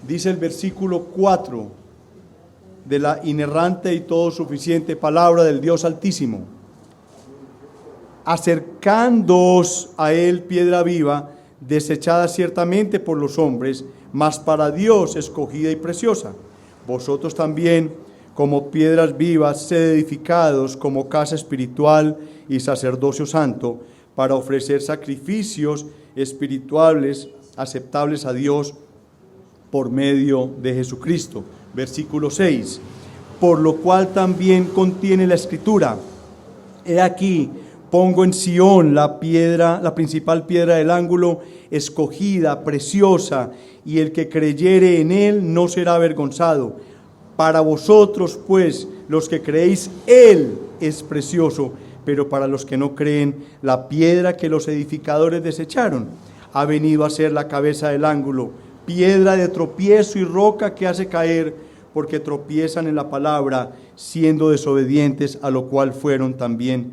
Dice el versículo 4 de la inerrante y todo suficiente palabra del Dios Altísimo: acercándoos a él piedra viva, desechada ciertamente por los hombres, mas para Dios escogida y preciosa. Vosotros también, como piedras vivas, sed edificados como casa espiritual y sacerdocio santo, para ofrecer sacrificios espirituales aceptables a Dios por medio de Jesucristo. Versículo 6, por lo cual también contiene la Escritura: he aquí, pongo en Sión la principal piedra del ángulo, escogida, preciosa, y el que creyere en él no será avergonzado. Para vosotros, pues, los que creéis, él es precioso, pero para los que no creen, la piedra que los edificadores desecharon ha venido a ser la cabeza del ángulo, piedra de tropiezo y roca que hace caer, porque tropiezan en la palabra, siendo desobedientes, a lo cual fueron también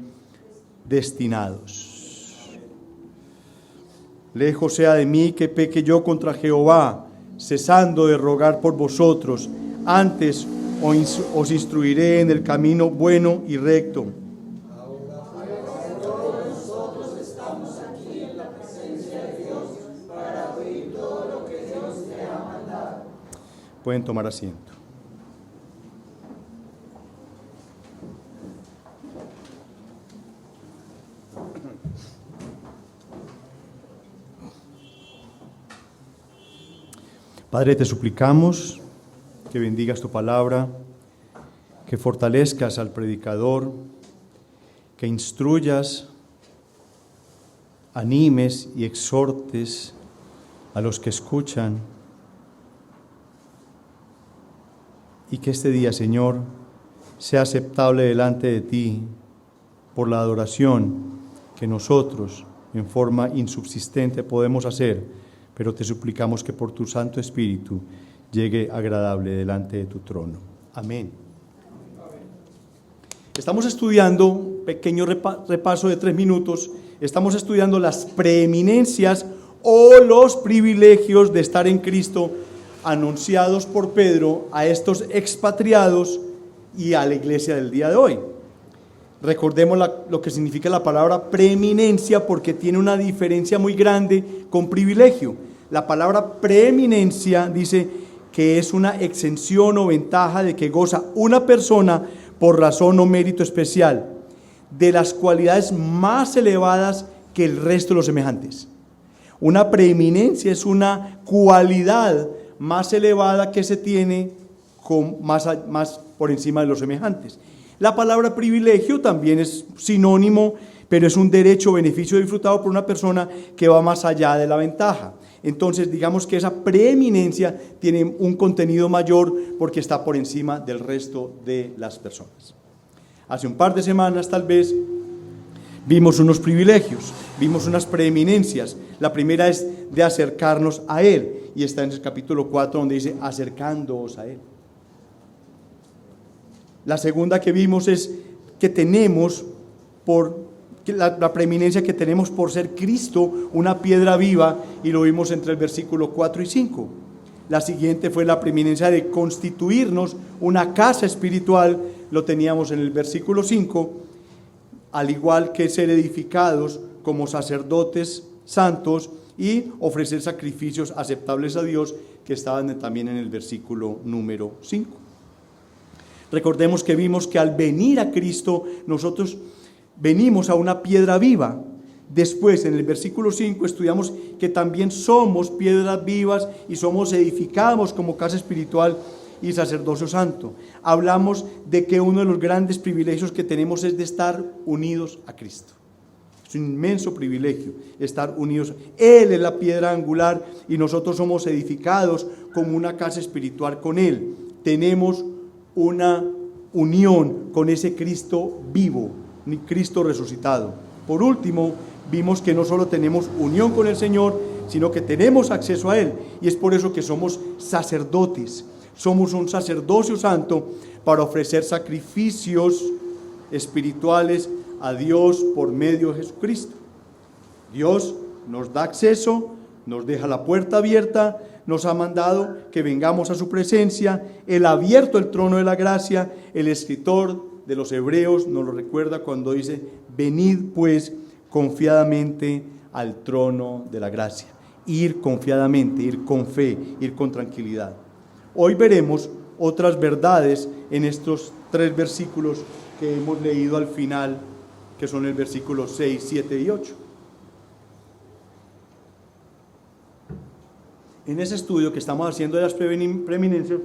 destinados. Lejos sea de mí que peque yo contra Jehová, cesando de rogar por vosotros. Antes os instruiré en el camino bueno y recto. Pueden tomar asiento. Padre, te suplicamos que bendigas tu palabra, que fortalezcas al predicador, que instruyas, animes y exhortes a los que escuchan, y que este día, Señor, sea aceptable delante de ti por la adoración que nosotros en forma insubsistente podemos hacer, pero te suplicamos que por tu Santo Espíritu llegue agradable delante de tu trono. Amén. Estamos estudiando, un pequeño repaso de 3 minutos, estamos estudiando las preeminencias o los privilegios de estar en Cristo, anunciados por Pedro a estos expatriados y a la iglesia del día de hoy. Recordemos lo que significa la palabra preeminencia, porque tiene una diferencia muy grande con privilegio. La palabra preeminencia dice que es una exención o ventaja de que goza una persona por razón o mérito especial, de las cualidades más elevadas que el resto de los semejantes. Una preeminencia es una cualidad más elevada que se tiene más por encima de los semejantes. La palabra privilegio también es sinónimo, pero es un derecho o beneficio disfrutado por una persona que va más allá de la ventaja. Entonces, digamos que esa preeminencia tiene un contenido mayor porque está por encima del resto de las personas. Hace un par de semanas, tal vez, vimos unos privilegios, vimos unas preeminencias. La primera es de acercarnos a Él, y está en el capítulo 4 donde dice acercándoos a Él. La segunda que vimos es que tenemos la preeminencia que tenemos por ser Cristo una piedra viva, y lo vimos entre el versículo 4 y 5. La siguiente fue la preeminencia de constituirnos una casa espiritual, lo teníamos en el versículo 5, al igual que ser edificados como sacerdotes santos y ofrecer sacrificios aceptables a Dios, que estaban también en el versículo número 5. Recordemos que vimos que al venir a Cristo nosotros venimos a una piedra viva. Después, en el versículo 5, estudiamos que también somos piedras vivas y somos edificados como casa espiritual y sacerdocio santo. Hablamos de que uno de los grandes privilegios que tenemos es de estar unidos a Cristo. Es un inmenso privilegio estar unidos. Él es la piedra angular y nosotros somos edificados como una casa espiritual con Él. Tenemos una unión con ese Cristo vivo, ni Cristo resucitado. Por último, vimos que no solo tenemos unión con el Señor, sino que tenemos acceso a Él, y es por eso que somos sacerdotes. Somos un sacerdocio santo para ofrecer sacrificios espirituales a Dios por medio de Jesucristo. Dios nos da acceso, nos deja la puerta abierta, nos ha mandado que vengamos a su presencia. Él ha abierto el trono de la gracia. El escritor de los Hebreos nos lo recuerda cuando dice: venid pues confiadamente al trono de la gracia. Ir confiadamente, ir con fe, ir con tranquilidad. Hoy veremos otras verdades en estos 3 versículos que hemos leído al final, que son el versículo 6, 7 y 8. En ese estudio que estamos haciendo de las preeminencias,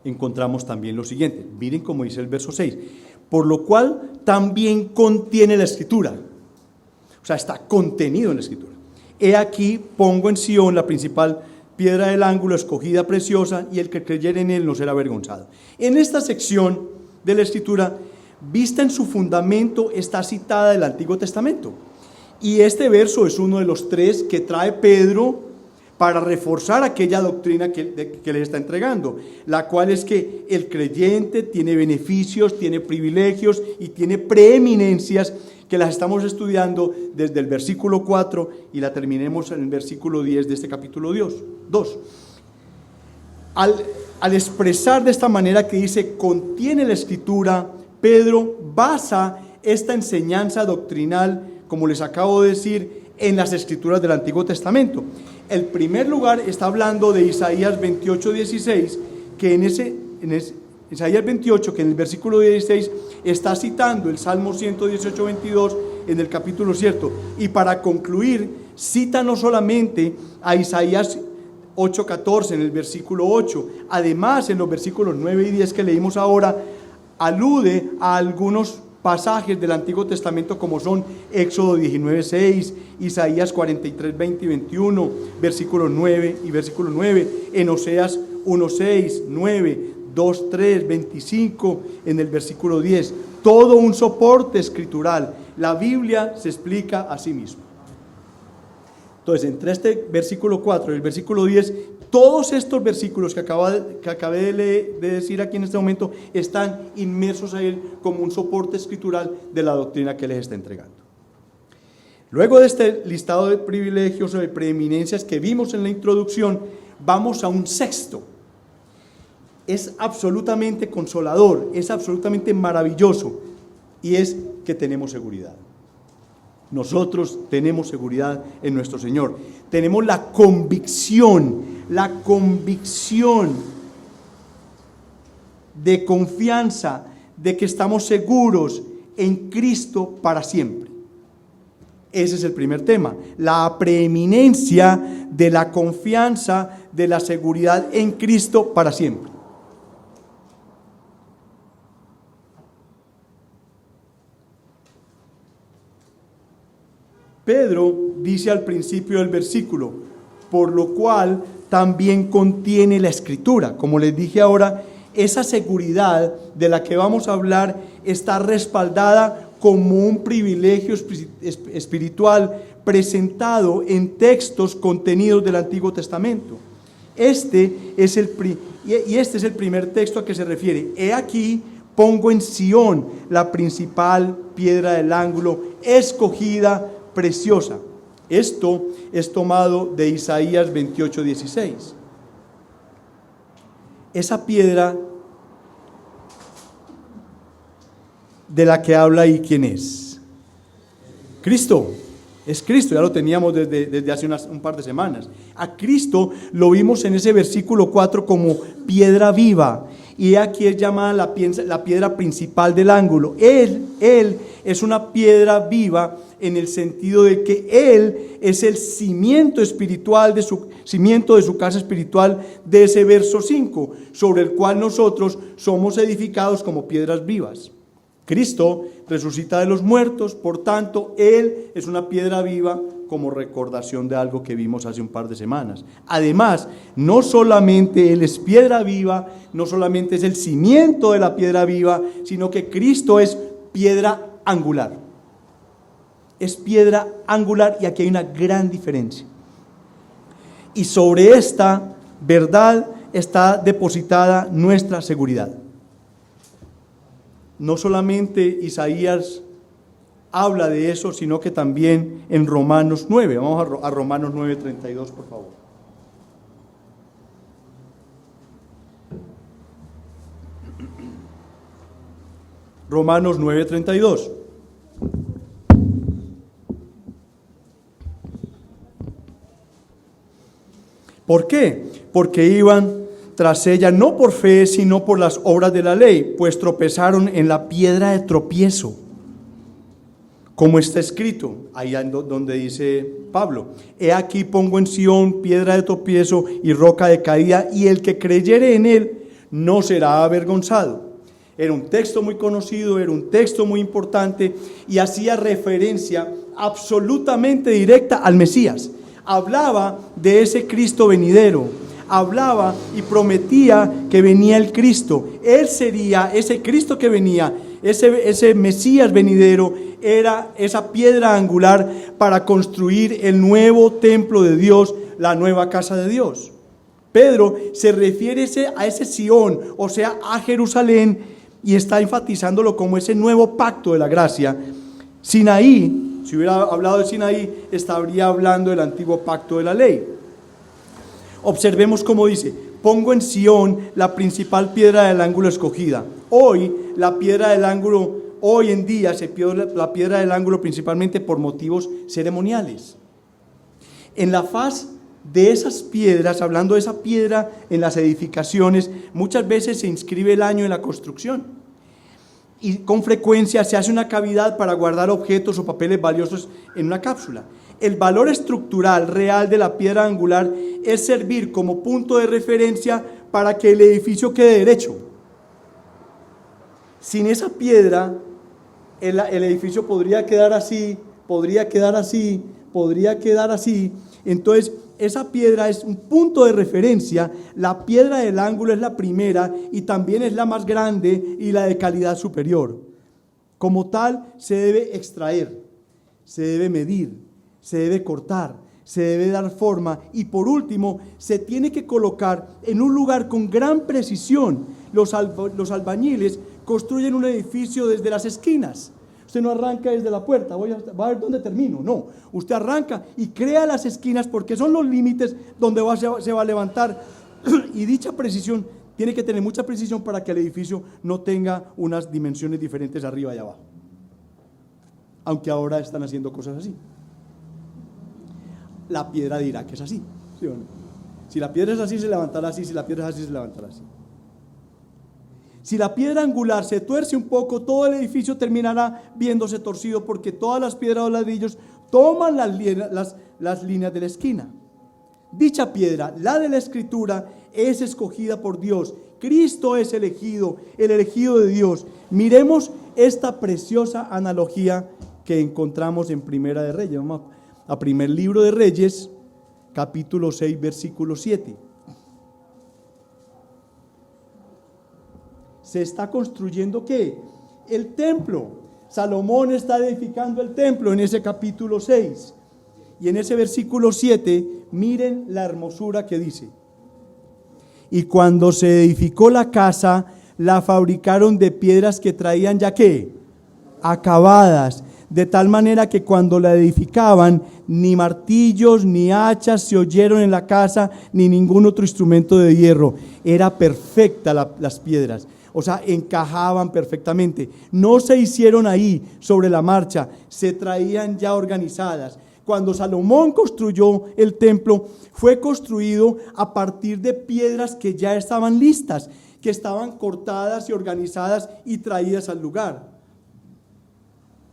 encontramos también lo siguiente. Miren cómo dice el verso 6. Por lo cual también contiene la Escritura. O sea, está contenido en la Escritura. He aquí, pongo en Sión la principal piedra del ángulo, escogida, preciosa, y el que creyere en él no será avergonzado. En esta sección de la Escritura, vista en su fundamento, está citada del Antiguo Testamento. Y este verso es uno de los 3 que trae Pedro para reforzar aquella doctrina que le está entregando, la cual es que el creyente tiene beneficios, tiene privilegios y tiene preeminencias, que las estamos estudiando desde el versículo 4 y la terminemos en el versículo 10 de este capítulo 2. Al expresar de esta manera que dice contiene la Escritura, Pedro basa esta enseñanza doctrinal, como les acabo de decir, en las Escrituras del Antiguo Testamento. El primer lugar está hablando de Isaías 28:16, que en Isaías 28, que en el versículo 16 está citando el Salmo 118:22 en el capítulo 7. Y para concluir, cita no solamente a Isaías 8:14 en el versículo 8, además en los versículos 9 y 10 que leímos ahora, alude a algunos pasajes del Antiguo Testamento como son Éxodo 19:6, Isaías 43:20 y 21, versículo 9 y versículo 9, en Oseas 1:6, 9, 2:3, 25, en el versículo 10. Todo un soporte escritural. La Biblia se explica a sí misma. Entonces, entre este versículo 4 y el versículo 10, todos estos versículos que acabé de decir aquí en este momento están inmersos a él como un soporte escritural de la doctrina que les está entregando. Luego de este listado de privilegios o de preeminencias que vimos en la introducción, vamos a un sexto. Es absolutamente consolador, es absolutamente maravilloso, y es que tenemos seguridad. Nosotros tenemos seguridad en nuestro Señor. Tenemos la convicción de confianza de que estamos seguros en Cristo para siempre. Ese es el primer tema, la preeminencia de la confianza, de la seguridad en Cristo para siempre. Pedro dice al principio del versículo, por lo cual también contiene la Escritura. Como les dije ahora, esa seguridad de la que vamos a hablar está respaldada como un privilegio espiritual presentado en textos contenidos del Antiguo Testamento. Este es el primer texto a que se refiere. He aquí, pongo en Sión la principal piedra del ángulo, escogida, preciosa. Esto es tomado de Isaías 28:16. Esa piedra de la que habla ahí, ¿quién es? Cristo. Es Cristo, ya lo teníamos desde hace un par de semanas. A Cristo lo vimos en ese versículo 4 como piedra viva. Y aquí es llamada la piedra principal del ángulo. Él es una piedra viva en el sentido de que Él es el cimiento espiritual de su casa espiritual de ese verso 5, sobre el cual nosotros somos edificados como piedras vivas. Cristo resucita de los muertos, por tanto, Él es una piedra viva como recordación de algo que vimos hace un par de semanas. Además, no solamente Él es piedra viva, no solamente es el cimiento de la piedra viva, sino que Cristo es piedra angular. Es piedra angular y aquí hay una gran diferencia. Y sobre esta verdad está depositada nuestra seguridad. No solamente Isaías habla de eso, sino que también en Romanos 9. Vamos a Romanos 9:32, por favor. Romanos 9:32. ¿Por qué? Porque iban tras ella no por fe, sino por las obras de la ley, pues tropezaron en la piedra de tropiezo. Como está escrito, ahí donde dice Pablo: he aquí pongo en Sión piedra de tropiezo y roca de caída, y el que creyere en él no será avergonzado. Era un texto muy conocido, era un texto muy importante y hacía referencia absolutamente directa al Mesías. Hablaba de ese Cristo venidero, hablaba y prometía que venía el Cristo. Él sería ese Cristo que venía, ese Mesías venidero, era esa piedra angular para construir el nuevo templo de Dios, la nueva casa de Dios. Pedro se refiere a ese Sión, o sea, a Jerusalén, y está enfatizándolo como ese nuevo pacto de la gracia. Sinaí, si hubiera hablado de Sinaí, estaría hablando del antiguo pacto de la ley. Observemos cómo dice: pongo en Sión la principal piedra del ángulo escogida. Hoy, la piedra del ángulo, hoy en día se pierde la piedra del ángulo principalmente por motivos ceremoniales. En la faz de esas piedras, hablando de esa piedra en las edificaciones, muchas veces se inscribe el año en la construcción. Y con frecuencia se hace una cavidad para guardar objetos o papeles valiosos en una cápsula. El valor estructural real de la piedra angular es servir como punto de referencia para que el edificio quede derecho. Sin esa piedra, el edificio podría quedar así, podría quedar así, podría quedar así. Entonces, esa piedra es un punto de referencia. La piedra del ángulo es la primera y también es la más grande y la de calidad superior. Como tal, se debe extraer, se debe medir, se debe cortar, se debe dar forma y por último, se tiene que colocar en un lugar con gran precisión. Los albañiles construyen un edificio desde las esquinas. Usted no arranca desde la puerta, va a ver dónde termino. No, usted arranca y crea las esquinas porque son los límites donde se va a levantar. Y dicha precisión, tiene que tener mucha precisión para que el edificio no tenga unas dimensiones diferentes arriba y abajo. Aunque ahora están haciendo cosas así. La piedra dirá que es así, ¿sí o no? Si la piedra es así, se levantará así. Si la piedra es así, se levantará así. Si la piedra angular se tuerce un poco, todo el edificio terminará viéndose torcido porque todas las piedras o ladrillos toman las líneas de la esquina. Dicha piedra, la de la Escritura, es escogida por Dios. Cristo es el elegido de Dios. Miremos esta preciosa analogía que encontramos en Primera de Reyes. Vamos a primer libro de Reyes, capítulo 6, versículo 7. Se está construyendo ¿qué? El templo. Salomón está edificando el templo en ese capítulo 6. Y en ese versículo 7, miren la hermosura que dice: y cuando se edificó la casa, la fabricaron de piedras que traían ya ¿qué? Acabadas, de tal manera que cuando la edificaban, ni martillos ni hachas se oyeron en la casa, ni ningún otro instrumento de hierro. Era perfecta las piedras. O sea, encajaban perfectamente. No se hicieron ahí sobre la marcha, se traían ya organizadas. Cuando Salomón construyó el templo, fue construido a partir de piedras que ya estaban listas, que estaban cortadas y organizadas y traídas al lugar.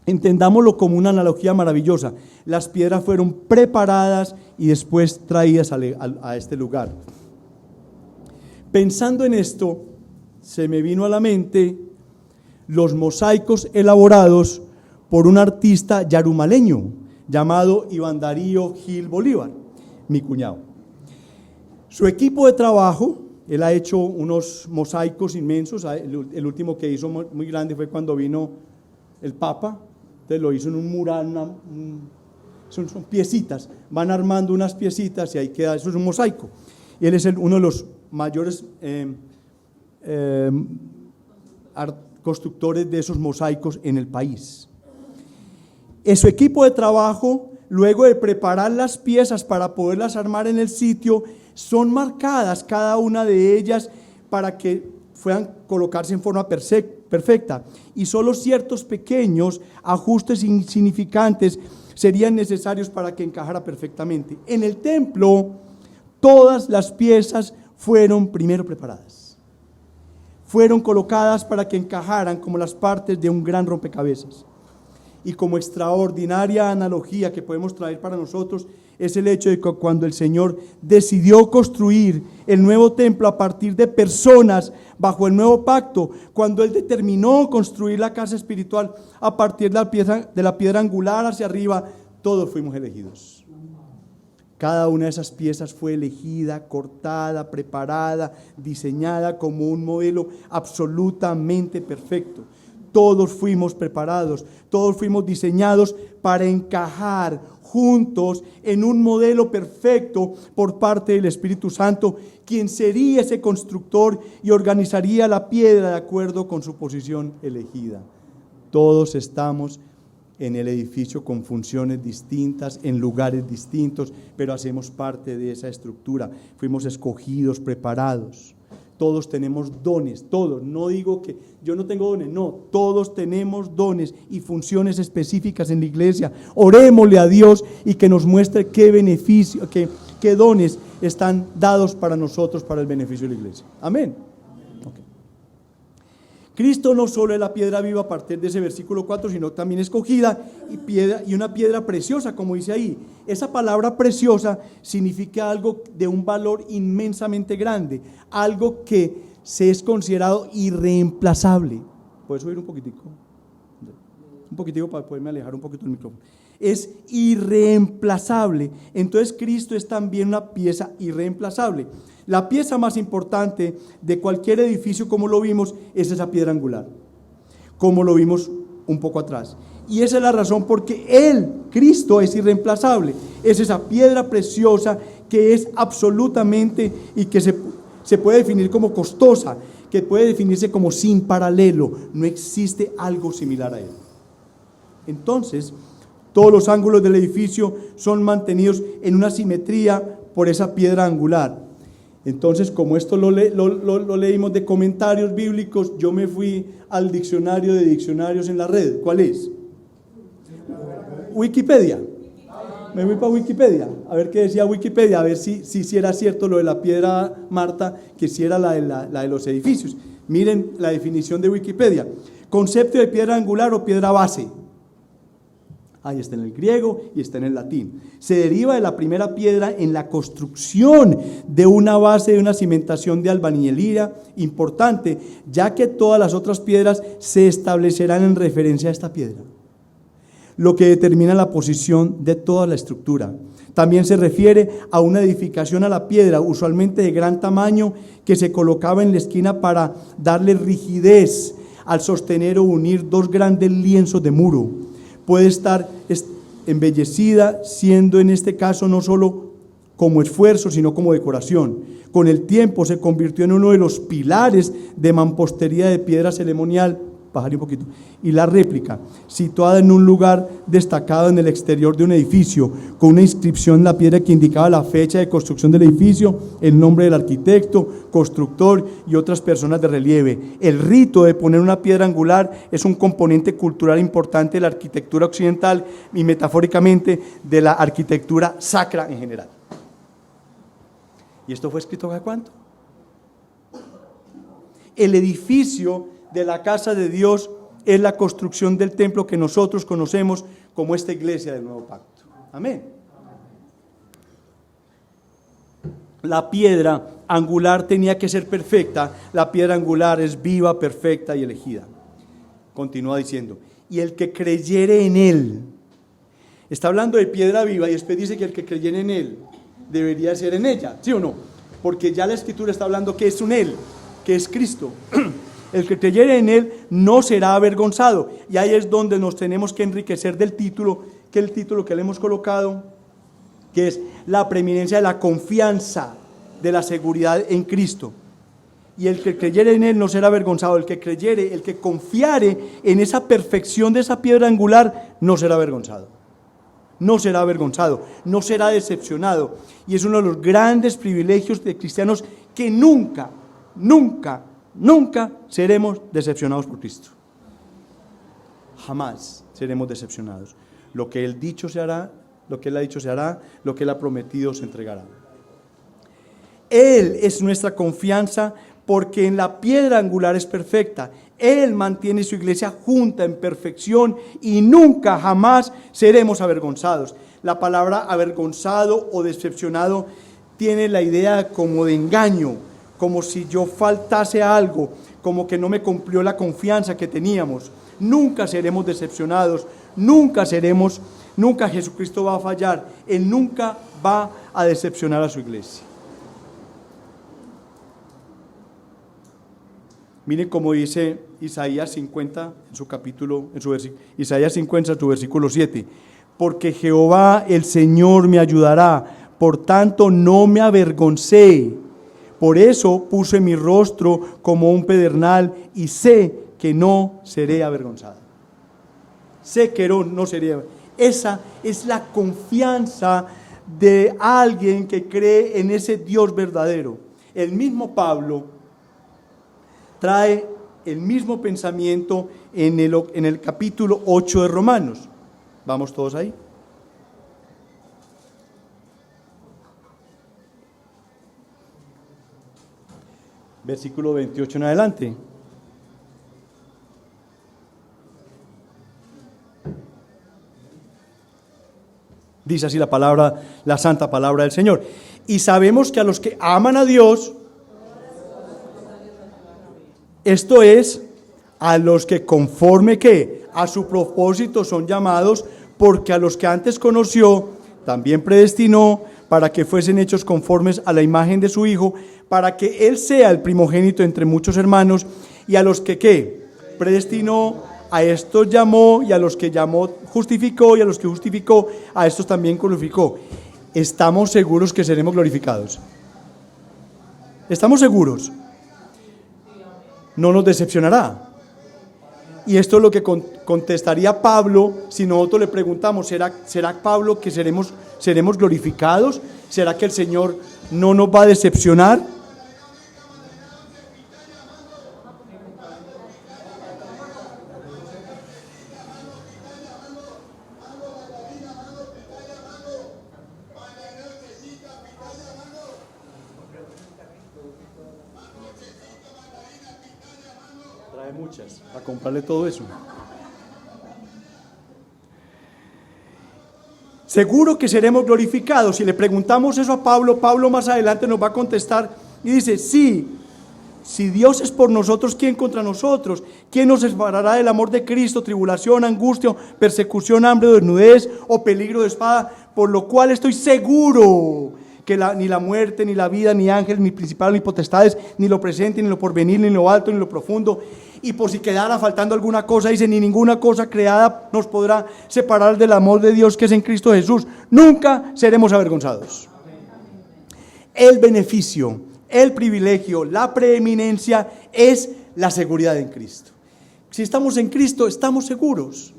Entendámoslo como una analogía maravillosa. Las piedras fueron preparadas y después traídas a este lugar. Pensando en esto, se me vino a la mente los mosaicos elaborados por un artista yarumaleño llamado Iván Darío Gil Bolívar, mi cuñado. Su equipo de trabajo, él ha hecho unos mosaicos inmensos. El último que hizo muy grande fue cuando vino el Papa. Entonces lo hizo en un mural, son piecitas, van armando unas piecitas y ahí queda, eso es un mosaico. Y él es uno de los mayores constructores de esos mosaicos en el país. En su equipo de trabajo, luego de preparar las piezas para poderlas armar en el sitio, son marcadas cada una de ellas para que puedan colocarse en forma perfecta. Y solo ciertos pequeños ajustes insignificantes serían necesarios para que encajara perfectamente. En el templo, todas las piezas fueron primero preparadas. Fueron colocadas para que encajaran como las partes de un gran rompecabezas. Y como extraordinaria analogía que podemos traer para nosotros es el hecho de que cuando el Señor decidió construir el nuevo templo a partir de personas bajo el nuevo pacto, cuando Él determinó construir la casa espiritual a partir de la piedra angular hacia arriba, todos fuimos elegidos. Cada una de esas piezas fue elegida, cortada, preparada, diseñada como un modelo absolutamente perfecto. Todos fuimos preparados, todos fuimos diseñados para encajar juntos en un modelo perfecto por parte del Espíritu Santo, quien sería ese constructor y organizaría la piedra de acuerdo con su posición elegida. Todos estamos en el edificio con funciones distintas, en lugares distintos, pero hacemos parte de esa estructura. Fuimos escogidos, preparados. Todos tenemos dones, todos. No digo que yo no tengo dones, no. Todos tenemos dones y funciones específicas en la iglesia. Orémosle a Dios y que nos muestre qué beneficio, qué dones están dados para nosotros para el beneficio de la iglesia. Amén. Okay. Cristo no solo es la piedra viva a partir de ese versículo 4, sino también escogida y una piedra preciosa, como dice ahí. Esa palabra preciosa significa algo de un valor inmensamente grande, algo que se es considerado irreemplazable. ¿Puedes subir un poquitico? Un poquitico para poderme alejar un poquito del micrófono. Es irreemplazable. Entonces Cristo es también una pieza irreemplazable. La pieza más importante de cualquier edificio, como lo vimos, es esa piedra angular, como lo vimos un poco atrás. Y esa es la razón porque Él, Cristo, es irreemplazable. Es esa piedra preciosa que es absolutamente y que se puede definir como costosa, que puede definirse como sin paralelo. No existe algo similar a Él. Entonces, todos los ángulos del edificio son mantenidos en una simetría por esa piedra angular. Entonces, como esto lo leímos de comentarios bíblicos, yo me fui al diccionario de diccionarios en la red. ¿Cuál es? Wikipedia. Me voy para Wikipedia, a ver qué decía Wikipedia, a ver si era cierto lo de la piedra Marta, que si era la de los edificios. Miren la definición de Wikipedia. Concepto de piedra angular o piedra base. Ahí está en el griego y está en el latín. Se deriva de la primera piedra en la construcción de una base de una cimentación de albañilería importante, ya que todas las otras piedras se establecerán en referencia a esta piedra, lo que determina la posición de toda la estructura. También se refiere a una edificación a la piedra, usualmente de gran tamaño, que se colocaba en la esquina para darle rigidez al sostener o unir dos grandes lienzos de muro. Puede estar embellecida, siendo en este caso no solo como esfuerzo, sino como decoración. Con el tiempo se convirtió en uno de los pilares de mampostería de piedra ceremonial, bajaré un poquito, y la réplica, situada en un lugar destacado en el exterior de un edificio, con una inscripción en la piedra que indicaba la fecha de construcción del edificio, el nombre del arquitecto, constructor y otras personas de relieve. El rito de poner una piedra angular es un componente cultural importante de la arquitectura occidental y metafóricamente de la arquitectura sacra en general. ¿Y esto fue escrito hace cuánto? El edificio de la casa de Dios es la construcción del templo que nosotros conocemos como esta iglesia del nuevo pacto. Amén. La piedra angular tenía que ser perfecta. La piedra angular es viva, perfecta y elegida. Continúa diciendo, y el que creyere en él, está hablando de piedra viva y después dice que el que creyere en él debería ser en ella, ¿sí o no? Porque ya la escritura está hablando que es un él, que es Cristo. El que creyere en él no será avergonzado. Y ahí es donde nos tenemos que enriquecer del título, que es el título que le hemos colocado, que es la preeminencia de la confianza, de la seguridad en Cristo. y el que creyere en él no será avergonzado. El que creyere, el que confiare en esa perfección de esa piedra angular, no será avergonzado. No será avergonzado, no será decepcionado. Y es uno de los grandes privilegios de cristianos que nunca seremos decepcionados por Cristo. Jamás seremos decepcionados. Lo que Él dicho se hará, lo que Él ha dicho se hará, lo que Él ha prometido se entregará. Él es nuestra confianza porque en la piedra angular es perfecta. Él mantiene su iglesia junta en perfección y nunca, jamás seremos avergonzados. La palabra avergonzado o decepcionado tiene la idea como de engaño, como si yo faltase algo, como que no me cumplió la confianza que teníamos. Nunca seremos decepcionados, nunca Jesucristo va a fallar, Él nunca va a decepcionar a su iglesia. Miren cómo dice Isaías 50, Isaías 50, su versículo 7. Porque Jehová el Señor me ayudará, por tanto no me avergoncé. Por eso puse mi rostro como un pedernal y sé que no seré avergonzado. Sé que no seré avergonzado. Esa es la confianza de alguien que cree en ese Dios verdadero. El mismo Pablo trae el mismo pensamiento en el capítulo 8 de Romanos. ¿Vamos todos ahí? Versículo 28 en adelante. Dice así la santa palabra del Señor. Y sabemos que a los que aman a Dios, esto es, a los que conforme ¿qué? A su propósito son llamados, porque a los que antes conoció, también predestinó para que fuesen hechos conformes a la imagen de su Hijo, para que Él sea el primogénito entre muchos hermanos, y a los que ¿qué? Predestinó, a estos llamó, y a los que llamó justificó, y a los que justificó, a estos también glorificó. ¿Estamos seguros que seremos glorificados? ¿Estamos seguros? No nos decepcionará. Y esto es lo que contestaría Pablo si nosotros le preguntamos, ¿será Pablo que seremos glorificados? ¿Será que el Señor no nos va a decepcionar? Muchas, a comprarle todo eso. Seguro que seremos glorificados. Si le preguntamos eso a Pablo, Pablo más adelante nos va a contestar y dice, sí, si Dios es por nosotros, ¿quién contra nosotros? ¿Quién nos separará del amor de Cristo? Tribulación, angustia, persecución, hambre, desnudez o peligro de espada, por lo cual estoy seguro que ni la muerte, ni la vida, ni ángeles, ni principados, ni potestades, ni lo presente, ni lo porvenir, ni lo alto, ni lo profundo. Y por si quedara faltando alguna cosa, dice, ni ninguna cosa creada nos podrá separar del amor de Dios que es en Cristo Jesús. Nunca seremos avergonzados. El beneficio, el privilegio, la preeminencia es la seguridad en Cristo. Si estamos en Cristo, estamos seguros.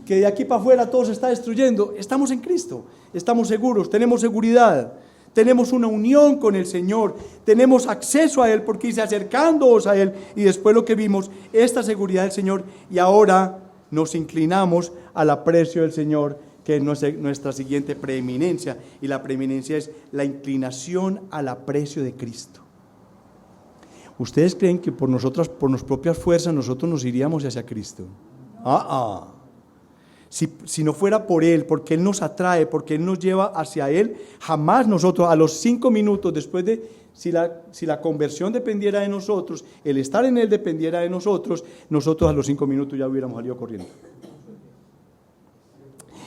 Que de aquí para afuera todo se está destruyendo. Estamos en Cristo, estamos seguros, tenemos seguridad, tenemos una unión con el Señor, tenemos acceso a Él porque dice acercándoos a Él, y después lo que vimos, esta seguridad del Señor, y ahora nos inclinamos al aprecio del Señor, que es nuestra siguiente preeminencia, y la preeminencia es la inclinación al aprecio de Cristo. ¿Ustedes creen que por nuestras propias fuerzas nosotros nos iríamos hacia Cristo? Si no fuera por Él, porque Él nos atrae, porque Él nos lleva hacia Él, jamás nosotros, a los 5 minutos después de, si la conversión dependiera de nosotros, el estar en Él dependiera de nosotros a los 5 minutos ya hubiéramos salido corriendo.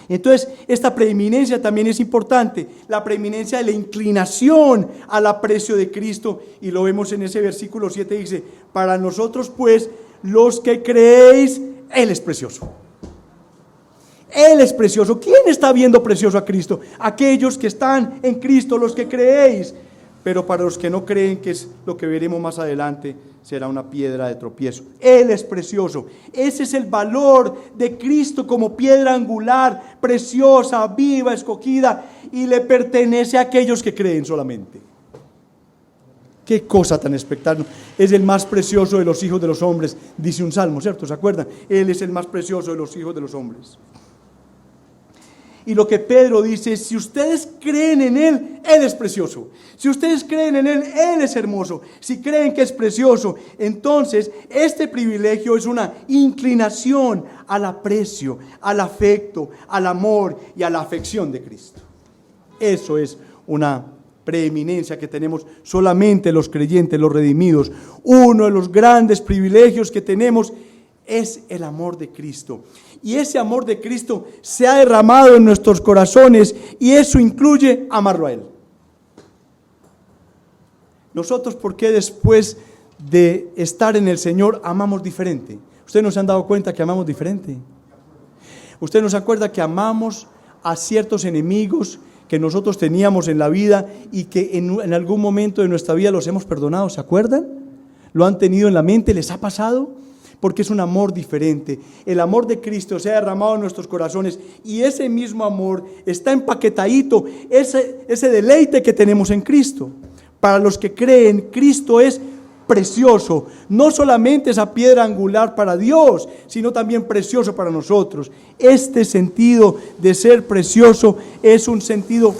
Entonces, esta preeminencia también es importante, la preeminencia de la inclinación al aprecio de Cristo, y lo vemos en ese versículo 7, dice, para nosotros pues, los que creéis, Él es precioso. Él es precioso. ¿Quién está viendo precioso a Cristo? Aquellos que están en Cristo, los que creéis. Pero para los que no creen, que es lo que veremos más adelante, será una piedra de tropiezo. Él es precioso. Ese es el valor de Cristo como piedra angular, preciosa, viva, escogida, y le pertenece a aquellos que creen solamente. Qué cosa tan espectacular. Es el más precioso de los hijos de los hombres, dice un salmo, ¿cierto? ¿Se acuerdan? Él es el más precioso de los hijos de los hombres. Y lo que Pedro dice es: si ustedes creen en Él, Él es precioso. Si ustedes creen en Él, Él es hermoso. Si creen que es precioso, entonces este privilegio es una inclinación al aprecio, al afecto, al amor y a la afección de Cristo. Eso es una preeminencia que tenemos solamente los creyentes, los redimidos. Uno de los grandes privilegios que tenemos es el amor de Cristo. Y ese amor de Cristo se ha derramado en nuestros corazones, y eso incluye amarlo a Él. Nosotros, ¿por qué después de estar en el Señor amamos diferente? ¿Ustedes no se han dado cuenta que amamos diferente? ¿Ustedes no se acuerdan que amamos a ciertos enemigos que nosotros teníamos en la vida y que en algún momento de nuestra vida los hemos perdonado? ¿Se acuerdan? ¿Lo han tenido en la mente? ¿Les ha pasado? Porque es un amor diferente. El amor de Cristo se ha derramado en nuestros corazones, y ese mismo amor está empaquetadito, ese deleite que tenemos en Cristo. Para los que creen, Cristo es precioso, no solamente esa piedra angular para Dios, sino también precioso para nosotros. Este sentido de ser precioso es un sentido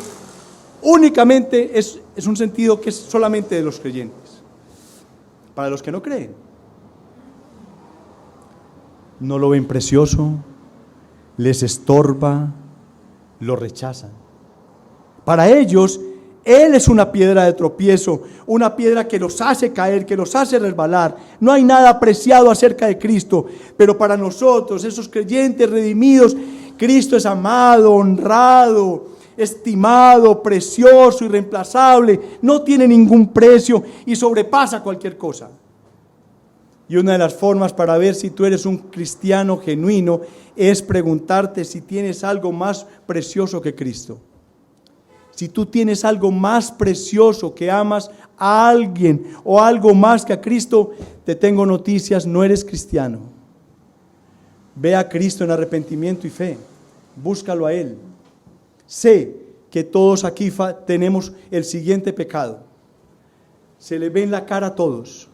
únicamente, es un sentido que es solamente de los creyentes. Para los que no creen, no lo ven precioso, les estorba, lo rechazan. Para ellos, Él es una piedra de tropiezo, una piedra que los hace caer, que los hace resbalar. No hay nada apreciado acerca de Cristo, pero para nosotros, esos creyentes redimidos, Cristo es amado, honrado, estimado, precioso, irreemplazable, no tiene ningún precio y sobrepasa cualquier cosa. Y una de las formas para ver si tú eres un cristiano genuino es preguntarte si tienes algo más precioso que Cristo. Si tú tienes algo más precioso, que amas a alguien o algo más que a Cristo, te tengo noticias: no eres cristiano. Ve a Cristo en arrepentimiento y fe, búscalo a Él. Sé que todos aquí tenemos el siguiente pecado: se le ve en la cara a todos.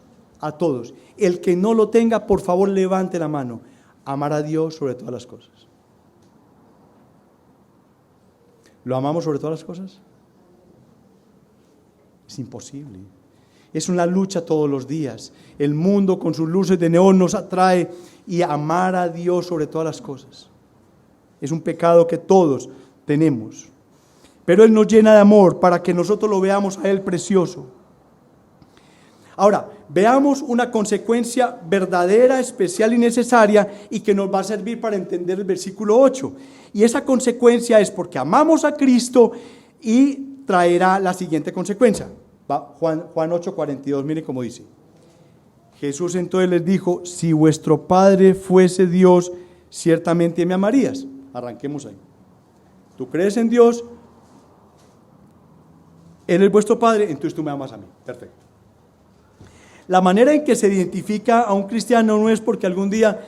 El que no lo tenga, por favor, levante la mano. Amar a Dios sobre todas las cosas. ¿Lo amamos sobre todas las cosas? Es imposible. Es una lucha todos los días. El mundo con sus luces de neón nos atrae, y amar a Dios sobre todas las cosas es un pecado que todos tenemos. Pero Él nos llena de amor para que nosotros lo veamos a Él precioso. Ahora, veamos una consecuencia verdadera, especial y necesaria, y que nos va a servir para entender el versículo 8. Y esa consecuencia es porque amamos a Cristo, y traerá la siguiente consecuencia. Juan 8:42, miren cómo dice. Jesús entonces les dijo: si vuestro Padre fuese Dios, ciertamente me amarías. Arranquemos ahí. ¿Tú crees en Dios? Él es vuestro Padre, entonces tú me amas a mí. Perfecto. La manera en que se identifica a un cristiano no es porque algún día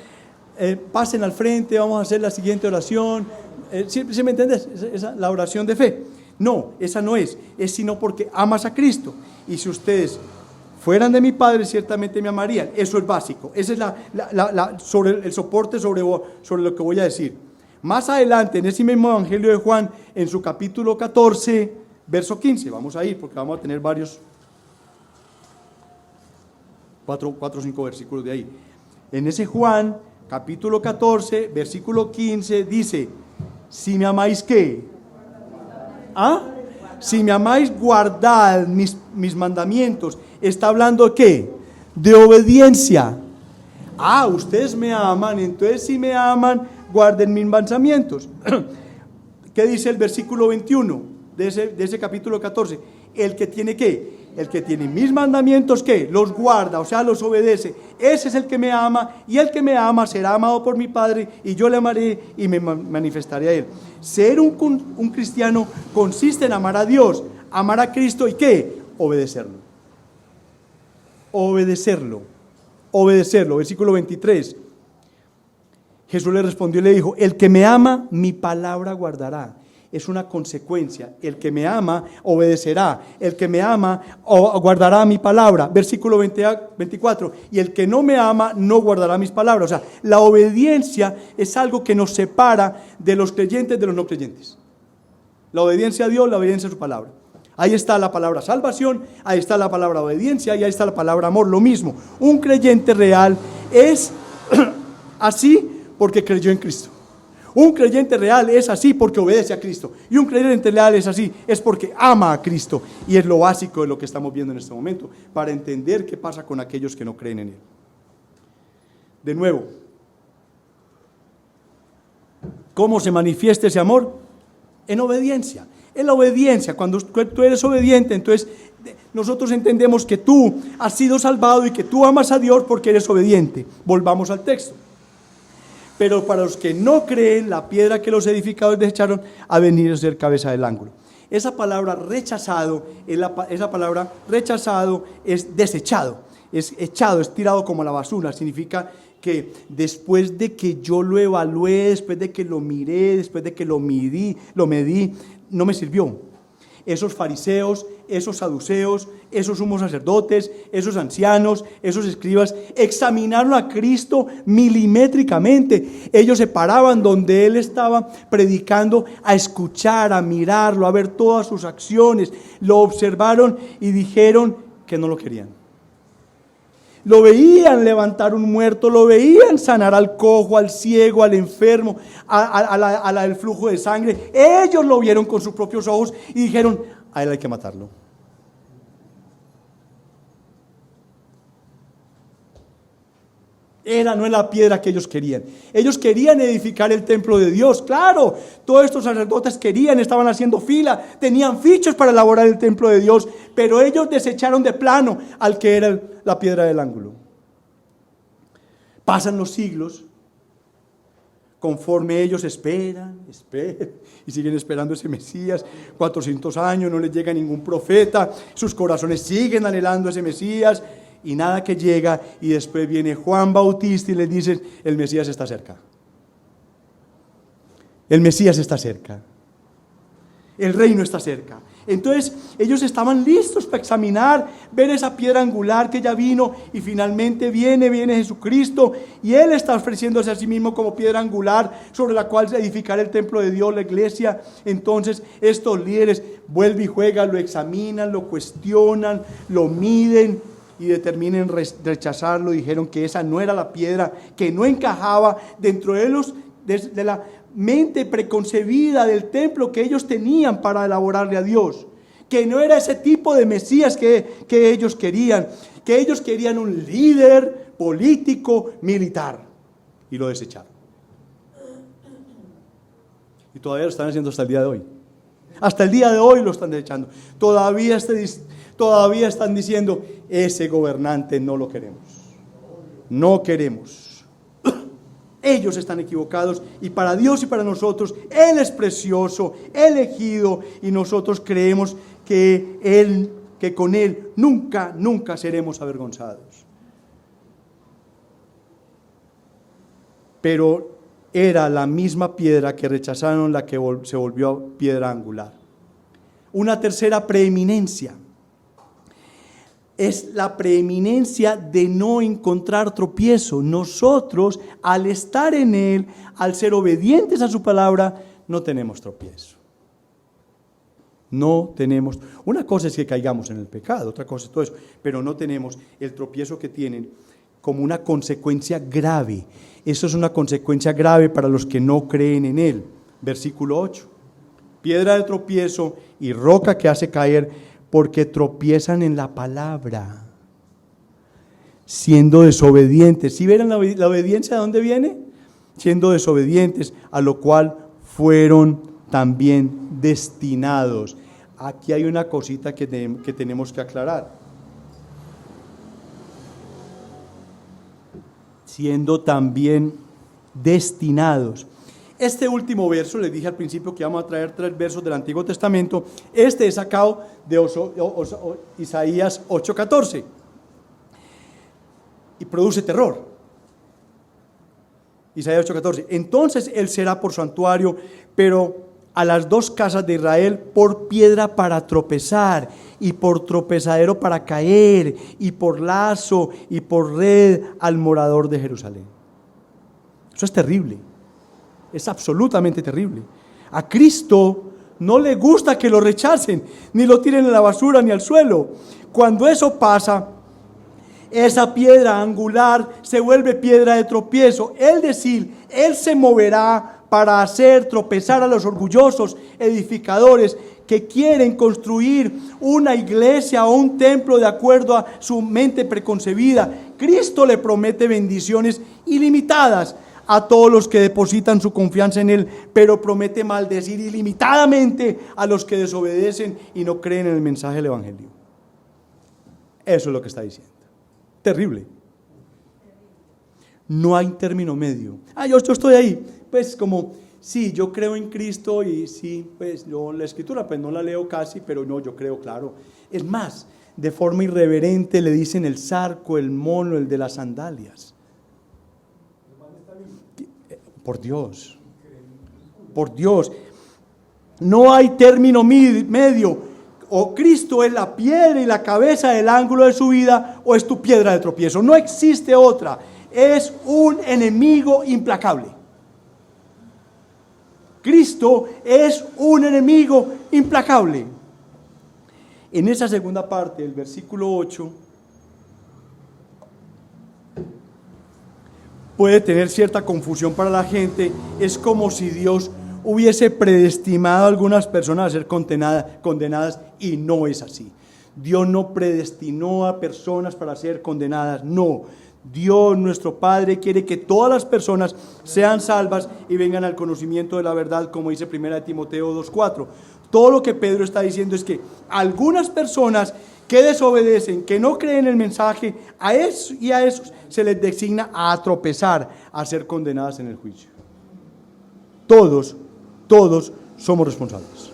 pasen al frente, vamos a hacer la siguiente oración. ¿Sí me entiendes? La oración de fe. No, esa no es sino porque amas a Cristo. Y si ustedes fueran de mi Padre, ciertamente me amarían. Eso es básico. Ese es sobre el soporte sobre lo que voy a decir. Más adelante, en ese mismo Evangelio de Juan, en su capítulo 14, verso 15, vamos a ir porque vamos a tener varios 4 o 5 versículos de ahí. En ese Juan, capítulo 14, versículo 15, dice: si me amáis, ¿qué? Si me amáis, guardad mis mandamientos. Está hablando de ¿qué? De obediencia. Ustedes me aman, entonces si me aman, guarden mis mandamientos. ¿Qué dice el versículo 21 de ese capítulo 14? El que tiene ¿qué? El que tiene mis mandamientos, ¿qué? Los guarda, o sea, los obedece. Ese es el que me ama, y el que me ama será amado por mi Padre, y yo le amaré y me manifestaré a él. Ser un cristiano consiste en amar a Dios, amar a Cristo, ¿y qué? Obedecerlo. Obedecerlo. Obedecerlo. Versículo 23. Jesús le respondió y le dijo: el que me ama, mi palabra guardará. Es una consecuencia. El que me ama, obedecerá. El que me ama, guardará mi palabra. Versículo 24. Y el que no me ama, no guardará mis palabras. O sea, la obediencia es algo que nos separa de los creyentes de los no creyentes. La obediencia a Dios, la obediencia a su palabra. Ahí está la palabra salvación, ahí está la palabra obediencia y ahí está la palabra amor. Lo mismo, un creyente real es así porque creyó en Cristo. Un creyente real es así porque obedece a Cristo. Y un creyente real es así, es porque ama a Cristo. Y es lo básico de lo que estamos viendo en este momento, para entender qué pasa con aquellos que no creen en Él. De nuevo, ¿cómo se manifiesta ese amor? En obediencia. En la obediencia, cuando tú eres obediente, entonces nosotros entendemos que tú has sido salvado y que tú amas a Dios porque eres obediente. Volvamos al texto. Pero para los que no creen, la piedra que los edificadores desecharon ha venido a ser cabeza del ángulo. Esa palabra rechazado, esa palabra rechazado es desechado, es echado, es tirado como a la basura. Significa que después de que yo lo evalué, después de que lo miré, después de que lo medí, no me sirvió. Esos fariseos, esos saduceos, esos sumos sacerdotes, esos ancianos, esos escribas, examinaron a Cristo milimétricamente. Ellos se paraban donde Él estaba predicando a escuchar, a mirarlo, a ver todas sus acciones. Lo observaron y dijeron que no lo querían. Lo veían levantar un muerto, lo veían sanar al cojo, al ciego, al enfermo, a la del flujo de sangre. Ellos lo vieron con sus propios ojos y dijeron: a él hay que matarlo. No es la piedra que ellos querían. Ellos querían edificar el templo de Dios. Claro, todos estos sacerdotes querían, estaban haciendo fila, tenían fichos para elaborar el templo de Dios, pero ellos desecharon de plano al que era la piedra del ángulo. Pasan los siglos, conforme ellos esperan, y siguen esperando ese Mesías. 400 años, no les llega ningún profeta, sus corazones siguen anhelando ese Mesías, y nada que llega, y después viene Juan Bautista y les dice: el Mesías está cerca. El Mesías está cerca. El reino está cerca. Entonces ellos estaban listos para examinar, ver esa piedra angular que ya vino, y finalmente viene Jesucristo, y Él está ofreciéndose a sí mismo como piedra angular sobre la cual se edificará el templo de Dios, la iglesia. Entonces estos líderes vuelven y juegan, lo examinan, lo cuestionan, lo miden y determinan rechazarlo. Dijeron que esa no era la piedra, que no encajaba dentro de la mente preconcebida del templo que ellos tenían para elaborarle a Dios, que no era ese tipo de Mesías que ellos querían, que ellos querían un líder político militar, y lo desecharon. Y todavía lo están haciendo hasta el día de hoy. Hasta el día de hoy lo están desechando. Todavía están diciendo: ese gobernante no lo queremos. No queremos. Ellos están equivocados, y para Dios y para nosotros Él es precioso, elegido, y nosotros creemos que con Él nunca seremos avergonzados. Pero era la misma piedra que rechazaron la que se volvió piedra angular. Una tercera preeminencia es la preeminencia de no encontrar tropiezo. Nosotros, al estar en Él, al ser obedientes a su palabra, no tenemos tropiezo. No tenemos. Una cosa es que caigamos en el pecado, otra cosa es todo eso, pero no tenemos el tropiezo que tienen como una consecuencia grave. Eso es una consecuencia grave para los que no creen en Él. Versículo 8. Piedra de tropiezo y roca que hace caer, porque tropiezan en la palabra, siendo desobedientes. ¿Sí verán la obediencia de dónde viene? Siendo desobedientes, a lo cual fueron también destinados. aquí hay una cosita que tenemos que aclarar. Siendo también destinados. Este último verso, les dije al principio que íbamos a traer 3 versos del Antiguo Testamento. Este es sacado de Isaías 8:14 y produce terror. Isaías 8:14. Entonces él será por santuario, pero a las 2 casas de Israel por piedra para tropezar, y por tropezadero para caer, y por lazo y por red al morador de Jerusalén. Eso es terrible. Es absolutamente terrible. A Cristo no le gusta que lo rechacen, ni lo tiren a la basura ni al suelo. Cuando eso pasa, esa piedra angular se vuelve piedra de tropiezo. Es decir, Él se moverá para hacer tropezar a los orgullosos edificadores que quieren construir una iglesia o un templo de acuerdo a su mente preconcebida. Cristo le promete bendiciones ilimitadas a todos los que depositan su confianza en Él, pero promete maldecir ilimitadamente a los que desobedecen y no creen en el mensaje del Evangelio. Eso es lo que está diciendo. Terrible. No hay término medio. Yo estoy ahí, pues como, sí, yo creo en Cristo y sí, pues yo la Escritura, pues no la leo casi, pero no, yo creo, claro. Es más, de forma irreverente le dicen el zarco, el mono, el de las sandalias. Por Dios, no hay término medio. O Cristo es la piedra y la cabeza del ángulo de su vida, o es tu piedra de tropiezo. No existe otra. Es un enemigo implacable. Cristo es un enemigo implacable. En esa segunda parte del versículo 8, puede tener cierta confusión para la gente. Es como si Dios hubiese predestinado a algunas personas a ser condenadas, y no es así. Dios no predestinó a personas para ser condenadas, no. Dios, nuestro Padre, quiere que todas las personas sean salvas y vengan al conocimiento de la verdad, como dice 1 Timoteo 2:4. Todo lo que Pedro está diciendo es que algunas personas que desobedecen, que no creen en el mensaje, a esos se les designa a tropezar, a ser condenadas en el juicio. Todos somos responsables.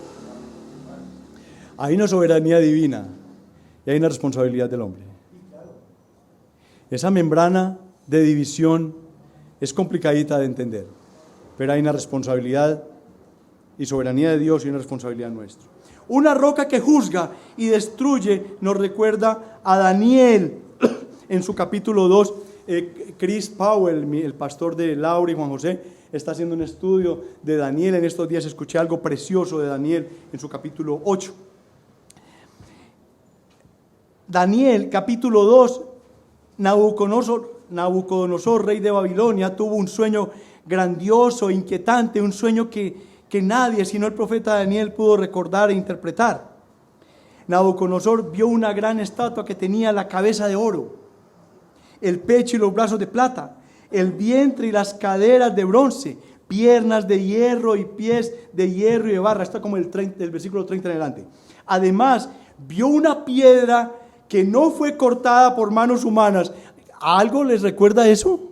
Hay una soberanía divina y hay una responsabilidad del hombre. Esa membrana de división es complicadita de entender, pero hay una responsabilidad y soberanía de Dios y una responsabilidad nuestra. Una roca que juzga y destruye nos recuerda a Daniel en su capítulo 2. Chris Powell, el pastor de Laura y Juan José, está haciendo un estudio de Daniel. En estos días escuché algo precioso de Daniel en su capítulo 8. Daniel, capítulo 2, Nabucodonosor, rey de Babilonia, tuvo un sueño grandioso, inquietante, un sueño que nadie sino el profeta Daniel pudo recordar e interpretar. Nabucodonosor vio una gran estatua que tenía la cabeza de oro, el pecho y los brazos de plata, el vientre y las caderas de bronce, piernas de hierro y pies de hierro y de barra. Está como el versículo 30 en adelante. Además, vio una piedra que no fue cortada por manos humanas. ¿Algo les recuerda eso?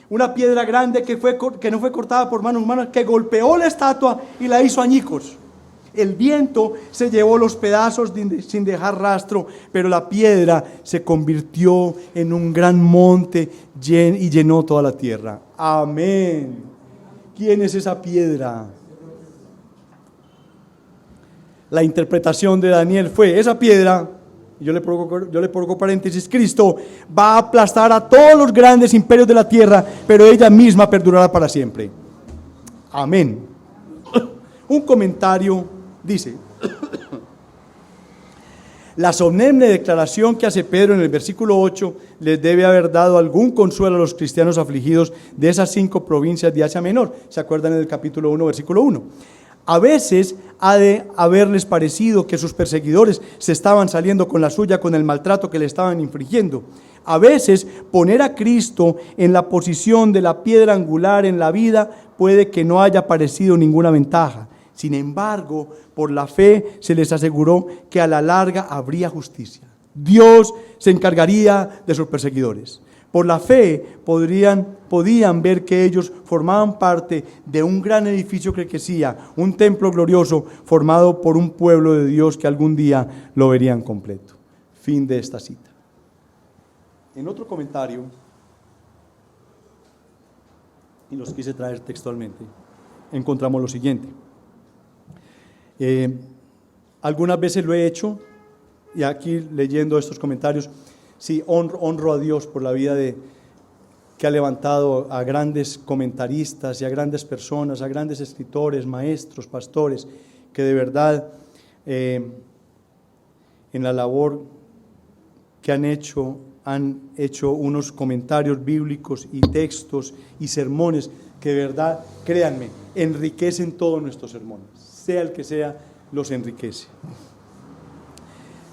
Una piedra grande que no fue cortada por manos humanas, que golpeó la estatua y la hizo añicos. El viento se llevó los pedazos sin dejar rastro, pero la piedra se convirtió en un gran monte y llenó toda la tierra. Amén. ¿Quién es esa piedra? La interpretación de Daniel fue: esa piedra, yo le pongo paréntesis, Cristo va a aplastar a todos los grandes imperios de la tierra, pero ella misma perdurará para siempre. Amén. Un comentario dice: la solemne declaración que hace Pedro en el versículo 8 les debe haber dado algún consuelo a los cristianos afligidos de esas 5 provincias de Asia Menor. ¿Se acuerdan en el capítulo 1, versículo 1? A veces ha de haberles parecido que sus perseguidores se estaban saliendo con la suya con el maltrato que le estaban infligiendo. A veces poner a Cristo en la posición de la piedra angular en la vida puede que no haya parecido ninguna ventaja. Sin embargo, por la fe se les aseguró que a la larga habría justicia. Dios se encargaría de sus perseguidores. Por la fe podían ver que ellos formaban parte de un gran edificio que crecía, un templo glorioso formado por un pueblo de Dios que algún día lo verían completo. Fin de esta cita. En otro comentario, y los quise traer textualmente, encontramos lo siguiente. Algunas veces lo he hecho, y aquí leyendo estos comentarios, sí, honro a Dios por la vida que ha levantado a grandes comentaristas y a grandes personas, a grandes escritores, maestros, pastores, que de verdad en la labor que han hecho unos comentarios bíblicos y textos y sermones que de verdad, créanme, enriquecen todos nuestros sermones, sea el que sea, los enriquece.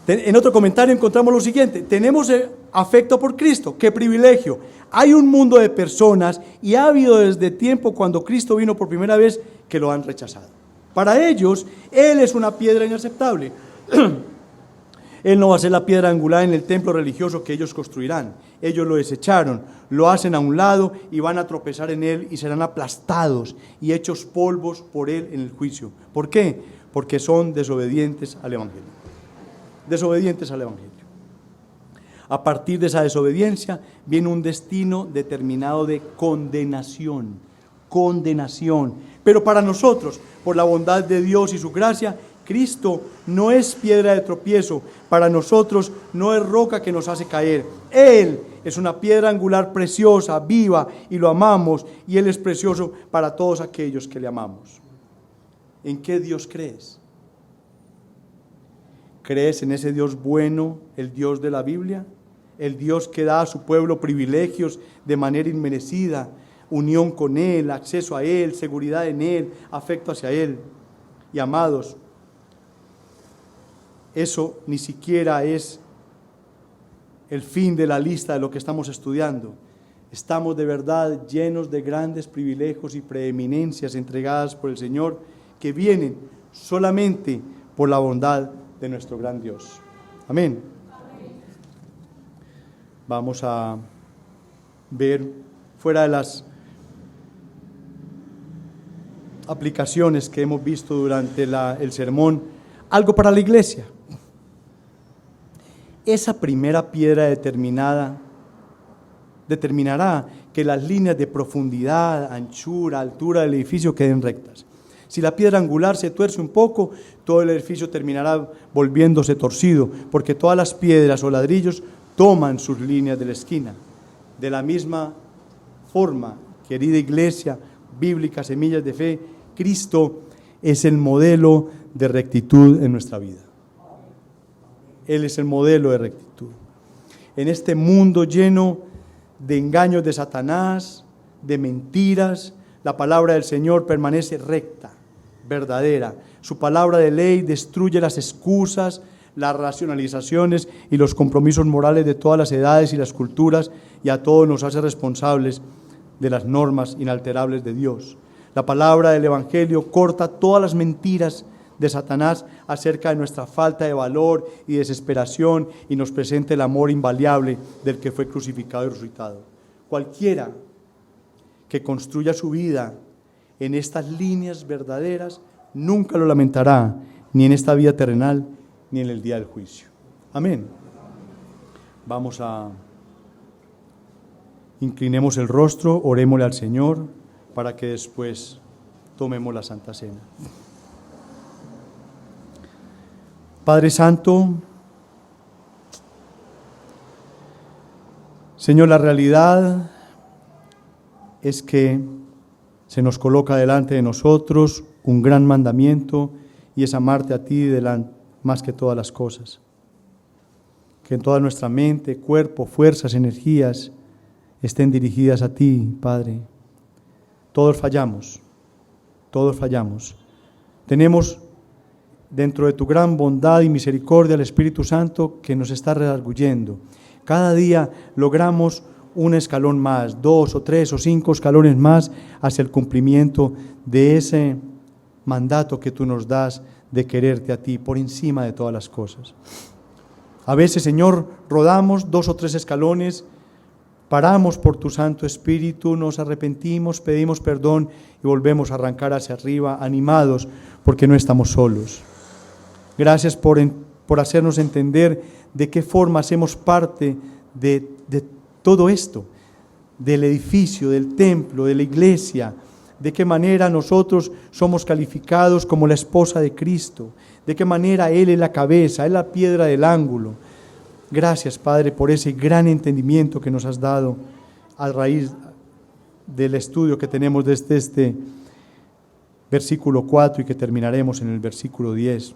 En otro comentario encontramos lo siguiente: tenemos afecto por Cristo, qué privilegio. Hay un mundo de personas, y ha habido desde tiempo cuando Cristo vino por primera vez, que lo han rechazado. Para ellos, Él es una piedra inaceptable. Él no va a ser la piedra angular en el templo religioso que ellos construirán. Ellos lo desecharon, lo hacen a un lado y van a tropezar en Él y serán aplastados y hechos polvos por Él en el juicio. ¿Por qué? Porque son desobedientes al Evangelio. Desobedientes al Evangelio. A partir de esa desobediencia viene un destino determinado de condenación. Condenación. Pero para nosotros, por la bondad de Dios y su gracia, Cristo no es piedra de tropiezo. Para nosotros no es roca que nos hace caer. Él es una piedra angular preciosa, viva, y lo amamos, y Él es precioso para todos aquellos que le amamos. ¿En qué Dios crees? ¿Crees en ese Dios bueno, el Dios de la Biblia? El Dios que da a su pueblo privilegios de manera inmerecida, unión con Él, acceso a Él, seguridad en Él, afecto hacia Él. Y amados, eso ni siquiera es el fin de la lista de lo que estamos estudiando. Estamos de verdad llenos de grandes privilegios y preeminencias entregadas por el Señor, que vienen solamente por la bondad de nuestro gran Dios. Amén. Vamos a ver, fuera de las aplicaciones que hemos visto durante el sermón, algo para la iglesia. Esa primera piedra determinará que las líneas de profundidad, anchura, altura del edificio queden rectas. Si la piedra angular se tuerce un poco, todo el edificio terminará volviéndose torcido, porque todas las piedras o ladrillos toman sus líneas de la esquina. De la misma forma, querida iglesia bíblica, semillas de fe, Cristo es el modelo de rectitud en nuestra vida. Él es el modelo de rectitud. En este mundo lleno de engaños de Satanás, de mentiras, la palabra del Señor permanece recta, verdadera. Su palabra de ley destruye las excusas, las racionalizaciones y los compromisos morales de todas las edades y las culturas, y a todos nos hace responsables de las normas inalterables de Dios. La palabra del Evangelio corta todas las mentiras de Satanás acerca de nuestra falta de valor y desesperación, y nos presenta el amor invariable del que fue crucificado y resucitado. Cualquiera que construya su vida en estas líneas verdaderas nunca lo lamentará, ni en esta vida terrenal, ni en el día del juicio. Amén. Vamos a inclinemos el rostro, orémosle al Señor para que después tomemos la Santa Cena. Padre Santo, Señor, la realidad es que se nos coloca delante de nosotros un gran mandamiento, y es amarte a ti más que todas las cosas. Que en toda nuestra mente, cuerpo, fuerzas, energías estén dirigidas a ti, Padre. Todos fallamos. Tenemos dentro de tu gran bondad y misericordia el Espíritu Santo que nos está redarguyendo. Cada día logramos un escalón más, 2 o 3 o 5 escalones más hacia el cumplimiento de mandato que tú nos das de quererte a ti por encima de todas las cosas. A veces, Señor, rodamos 2 o 3 escalones, paramos por tu Santo Espíritu, nos arrepentimos, pedimos perdón y volvemos a arrancar hacia arriba, animados porque no estamos solos. Gracias por hacernos entender de qué forma hacemos parte de todo esto, del edificio, del templo, de la iglesia, de qué manera nosotros somos calificados como la esposa de Cristo, de qué manera Él es la cabeza, Él es la piedra del ángulo. Gracias, Padre, por ese gran entendimiento que nos has dado a raíz del estudio que tenemos desde este versículo 4 y que terminaremos en el versículo 10.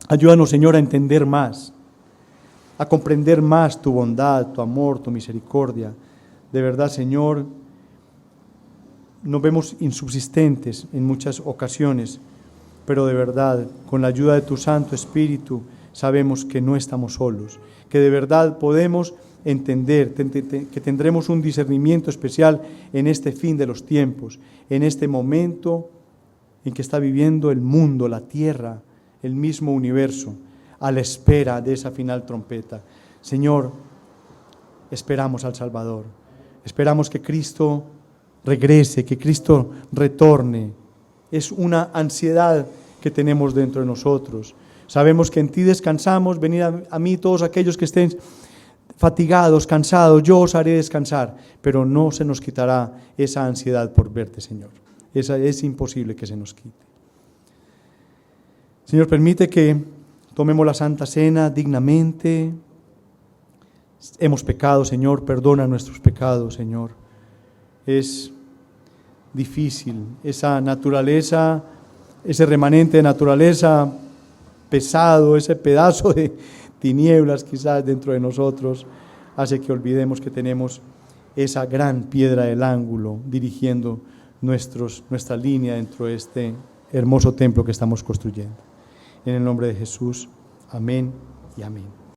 Ayúdanos, Señor, a entender más, a comprender más tu bondad, tu amor, tu misericordia. De verdad, Señor, nos vemos insubsistentes en muchas ocasiones, pero de verdad, con la ayuda de tu Santo Espíritu, sabemos que no estamos solos, que de verdad podemos entender, que tendremos un discernimiento especial en este fin de los tiempos, en este momento en que está viviendo el mundo, la tierra, el mismo universo, a la espera de esa final trompeta. Señor, esperamos al Salvador, esperamos que Cristo regrese, que Cristo retorne. Es una ansiedad que tenemos dentro de nosotros. Sabemos que en ti descansamos. Venid a mí todos aquellos que estén fatigados, cansados, yo os haré descansar, pero no se nos quitará esa ansiedad por verte, Señor. Esa es imposible que se nos quite. Señor, permite que tomemos la Santa Cena dignamente. Hemos pecado, Señor, perdona nuestros pecados, Señor. Es difícil, esa naturaleza, ese remanente de naturaleza pesado, ese pedazo de tinieblas quizás dentro de nosotros, hace que olvidemos que tenemos esa gran piedra del ángulo dirigiendo nuestra línea dentro de este hermoso templo que estamos construyendo. En el nombre de Jesús, amén y amén.